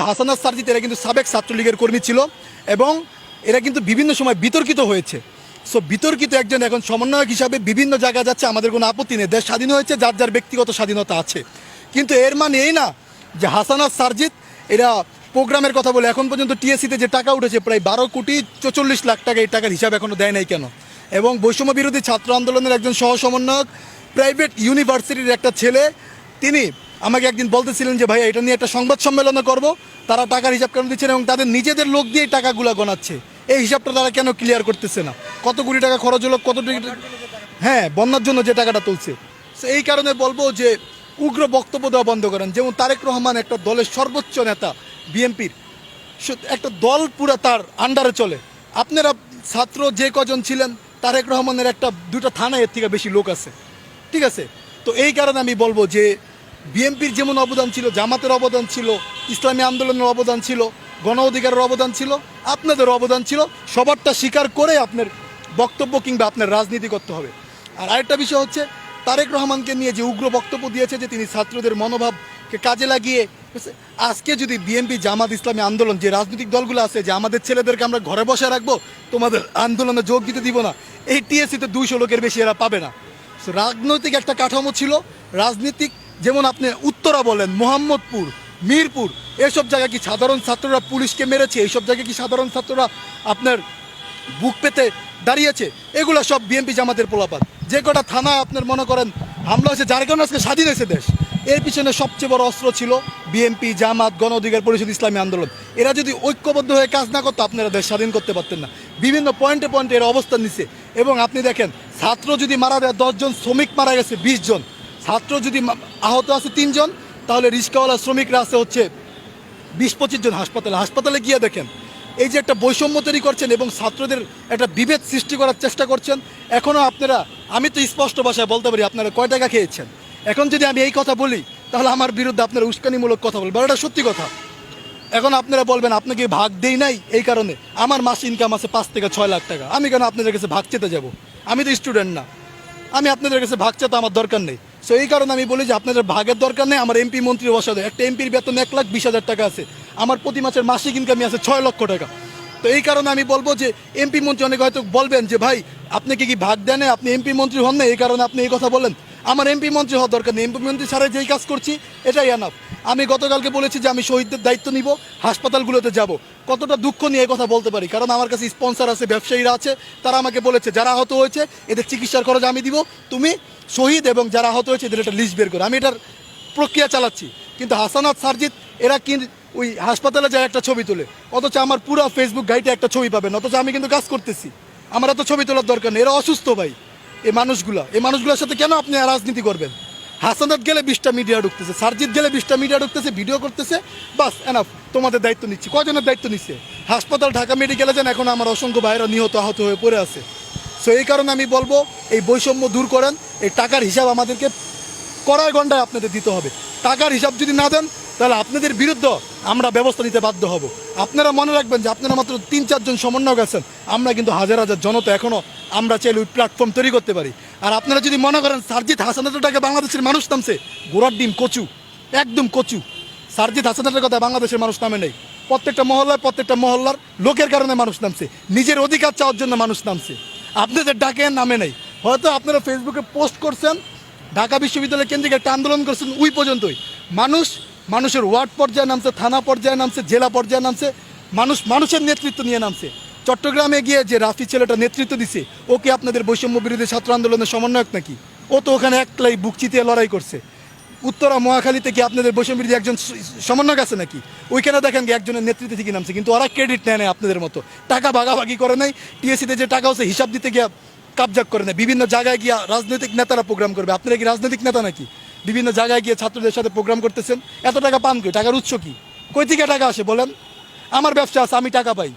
হাসানাত সারজিৎ এরা কিন্তু সাবেক ছাত্রলীগের কর্মী ছিল এবং এরা কিন্তু বিভিন্ন সময় বিতর্কিত হয়েছে। সো বিতর্কিত একজন এখন সমন্বয়ক হিসাবে বিভিন্ন জায়গায় যাচ্ছে, আমাদের কোনো আপত্তি নেই। দেশ স্বাধীন হয়েছে, যার যার ব্যক্তিগত স্বাধীনতা আছে, কিন্তু এর মানে এই না যে সারজিৎ এরা প্রোগ্রামের কথা বলে এখন পর্যন্ত টিএসসিতে যে টাকা উঠেছে প্রায় 12,44,00,000 টাকা, এই টাকার হিসাব এখনও দেয় নাই কেন? এবং বৈষম্য বিরোধী ছাত্র আন্দোলনের একজন সহ সমন্বয়ক, প্রাইভেট ইউনিভার্সিটির একটা ছেলে, তিনি আমাকে একদিন বলতেছিলেন যে ভাইয়া এটা নিয়ে একটা সংবাদ সম্মেলনও করব, তারা টাকার হিসাব কেন দিচ্ছেন এবং তাদের নিজেদের লোক দিয়ে টাকাগুলো গণাচ্ছে, এই হিসাবটা তারা কেন ক্লিয়ার করতেছে না? কত কোটি টাকা খরচ হলো, কত হ্যাঁ বন্যার জন্য যে টাকাটা তুলছে। এই কারণে বলবো যে উগ্র বক্তব্য দেওয়া বন্ধ করেন। যেমন তারেক রহমান একটা দলের সর্বোচ্চ নেতা, বিএনপির একটা দল পুরো তার আন্ডারে চলে। আপনারা ছাত্র যে কজন ছিলেন, তারেক রহমানের একটা দুটো থানায় এর থেকে বেশি লোক আছে, ঠিক আছে? তো এই কারণে আমি বলবো যে বিএনপির যেমন অবদান ছিল, জামাতের অবদান ছিল, ইসলামী আন্দোলনের অবদান ছিল, গণ অধিকারের অবদান ছিল, আপনাদের অবদান ছিল, সবারটা স্বীকার করে আপনার বক্তব্য কিংবা আপনার রাজনীতি করতে হবে। আর আরেকটা বিষয় হচ্ছে তারেক রহমানকে নিয়ে যে উগ্র বক্তব্য দিয়েছে যে তিনি ছাত্রদের মনোভাবকে কাজে লাগিয়ে, আজকে যদি বিএনপি, জামাত, ইসলামী আন্দোলন যে রাজনৈতিক দলগুলো আছে যে আমাদের ছেলেদেরকে আমরা ঘরে বসে রাখবো, তোমাদের আন্দোলনে যোগ দিতে দিব না, এই টিএসসিতে 200 লোকের বেশি এরা পাবে না। রাজনৈতিক একটা কাঠামো ছিল, রাজনীতিক, যেমন আপনি উত্তরা বলেন, মোহাম্মদপুর, মিরপুর, এসব জায়গায় কি সাধারণ ছাত্ররা পুলিশকে মেরেছে? এইসব জায়গায় কি সাধারণ ছাত্ররা আপনার বুক পেতে দাঁড়িয়েছে? এগুলো সব বিএনপি জামাতের পোলাপাত। যে কটা থানায় আপনার মনে করেন হামলা হয়েছে, যার কারণে আজকে স্বাধীন হয়েছে দেশ, এর পিছনে সবচেয়ে বড় অস্ত্র ছিল বিএনপি, জামাত, গণ অধিকার পরিষদ, ইসলামী আন্দোলন। এরা যদি ঐক্যবদ্ধ হয়ে কাজ না করতো, আপনারা দেশ স্বাধীন করতে পারতেন না। বিভিন্ন পয়েন্টে পয়েন্টে এরা অবস্থান নিচ্ছে। এবং আপনি দেখেন, ছাত্র যদি মারা যায় 10 জন, শ্রমিক মারা গেছে 20 জন, ছাত্র যদি আহত আছে 3 জন, তাহলে রিক্সাওয়ালা শ্রমিকরা আছে হচ্ছে 20-25 জন হাসপাতালে গিয়ে দেখেন। এই যে একটা বৈষম্য তৈরি করছেন এবং ছাত্রদের একটা বিভেদ সৃষ্টি করার চেষ্টা করছেন। এখনও আপনারা, আমি তো স্পষ্ট ভাষায় বলতে পারি আপনারা কয় টাকা খেয়েছেন। এখন যদি আমি এই কথা বলি তাহলে আমার বিরুদ্ধে আপনারা উস্কানিমূলক কথা বলবেন, এটা সত্যি কথা। এখন আপনারা বলবেন আপনাকে ভাগ দেই নাই, এই কারণে আমার মাস ইনকাম আছে 5 থেকে 6 লাখ টাকা, আমি কেন আপনাদের কাছে ভাগ চেতে যাব? আমি তো স্টুডেন্ট না, আমি আপনাদের কাছে ভাগ চেতে আমার দরকার নেই। সো এই কারণে আমি বলি যে আপনাদের ভাগের দরকার নেই। আমার এমপি মন্ত্রী বসা দেয়, একটা এমপির বেতন 1,20,000 টাকা আছে, আমার প্রতি মাসের মাসিক ইনকামই আছে 6 লক্ষ টাকা। তো এই কারণে আমি বলবো যে এমপি মন্ত্রী, অনেকে হয়তো বলবেন যে ভাই আপনাকে কি ভাগ দেন, আপনি এমপি মন্ত্রী হন না, এই কারণে আপনি এই কথা বলেন। আমার এমপি মন্ত্রী হওয়ার দরকার নেই, এমপি মন্ত্রী ছাড়া যেই কাজ করছি এটাই আনাফ। আমি গতকালকে বলেছি যে আমি শহীদদের দায়িত্ব নিব, হাসপাতালগুলোতে যাব। কতটা দুঃখ নিয়ে এই কথা বলতে পারি, কারণ আমার কাছে স্পন্সর আছে, ব্যবসায়ীরা আছে, তারা আমাকে বলেছে যারা আহত হয়েছে এদের চিকিৎসার খরচ আমি দিব, তুমি শহীদ এবং যারা আহত হয়েছে এদের একটা লিস্ট বের করো। আমি এটার প্রক্রিয়া চালাচ্ছি। কিন্তু হাসানাত সারজিৎ এরা ওই হাসপাতালে যায় একটা ছবি তুলে, অথচ আমার পুরো ফেসবুক গাইডে একটা ছবি পাবেন, অথচ আমি কিন্তু কাজ করতেছি, আমার এত ছবি তোলার দরকার নেই। এরা অসুস্থ ভাই, এই মানুষগুলোর সাথে কেন আপনি রাজনীতি করবেন? হাসানাত গেলে 20টা মিডিয়া ঢুকতেছে, সারজিৎ গেলে 20টা মিডিয়া ঢুকতেছে, ভিডিও করতেছে, বাস এনাফ, তোমাদের দায়িত্ব নিচ্ছি। কজনের দায়িত্ব নিচ্ছে? হাসপাতাল ঢাকা মেডিকেলে যান, এখন আমার অসংখ্য ভাইরা নিহত আহত হয়ে পড়ে আছে। সো এই কারণে আমি বলবো এই বৈষম্য দূর করেন, এই টাকার হিসাব আমাদেরকে কড়াই গন্ডায় আপনাদের দিতে হবে। টাকার হিসাব যদি না দেন তাহলে আপনাদের বিরুদ্ধে আমরা ব্যবস্থা নিতে বাধ্য হব। আপনারা মনে রাখবেন যে আপনারা মাত্র 3-4 জন সমন্বয়ক আছেন, আমরা কিন্তু হাজার হাজার জনতা এখনও আমরা চাইলে ওই প্ল্যাটফর্ম তৈরি করতে পারি। আর আপনারা যদি মনে করেন সারজিৎ হাসানাতের টাকা বাংলাদেশের মানুষ নামছে, গোড়ার ডিম কচু, একদম কচু। সারজিৎ হাসানাতের কথা বাংলাদেশের মানুষ নামে নেই, প্রত্যেকটা মহল্লার লোকের কারণে মানুষ নামছে, নিজের অধিকার চাওয়ার জন্য মানুষ নামছে, আপনাদের ডাকে নামে নেই। হয়তো আপনারা ফেসবুকে পোস্ট করছেন, ঢাকা বিশ্ববিদ্যালয় কেন্দ্রিক একটা আন্দোলন করছেন, ওই পর্যন্তই। মানুষের ওয়ার্ড পর্যায়ে নামছে, থানা পর্যায়ে নামছে, জেলা পর্যায়ে নামছে, মানুষের নেতৃত্ব নিয়ে নামছে। চট্টগ্রামে গিয়ে যে রাফি ছেলেটা নেতৃত্ব দিছে, ও কি আপনাদের বৈষম্য বিরোধী ছাত্র আন্দোলনের সমন্বয়ক নাকি? ও তো ওখানে একলাই বুক চিতিয়ে লড়াই করছে। উত্তরা মহাখালীতে কি আপনাদের বৈষম্য বিরোধী একজন সমন্বয়ক আছে নাকি? ওইখানে দেখেন কি একজনের নেতৃত্বে ঠিকই নামছে, কিন্তু ওরা ক্রেডিট নেয় নাই আপনাদের মতো, টাকা ভাগাভাগি করে নাই, টিএসসিতে যে টাকা হচ্ছে হিসাব দিতে গিয়া কাবজাক করে নেয়। বিভিন্ন জায়গায় গিয়া রাজনৈতিক নেতারা প্রোগ্রাম করবে, আপনারা কি রাজনৈতিক নেতা নাকি? বিভিন্ন জায়গায় গিয়ে ছাত্রদের সাথে প্রোগ্রাম করতেছেন, এত টাকা পান কই? টাকার উৎস কি? কই থেকে টাকা আসে বলেন? আমার ব্যবসা আছে, আমি টাকা পাই।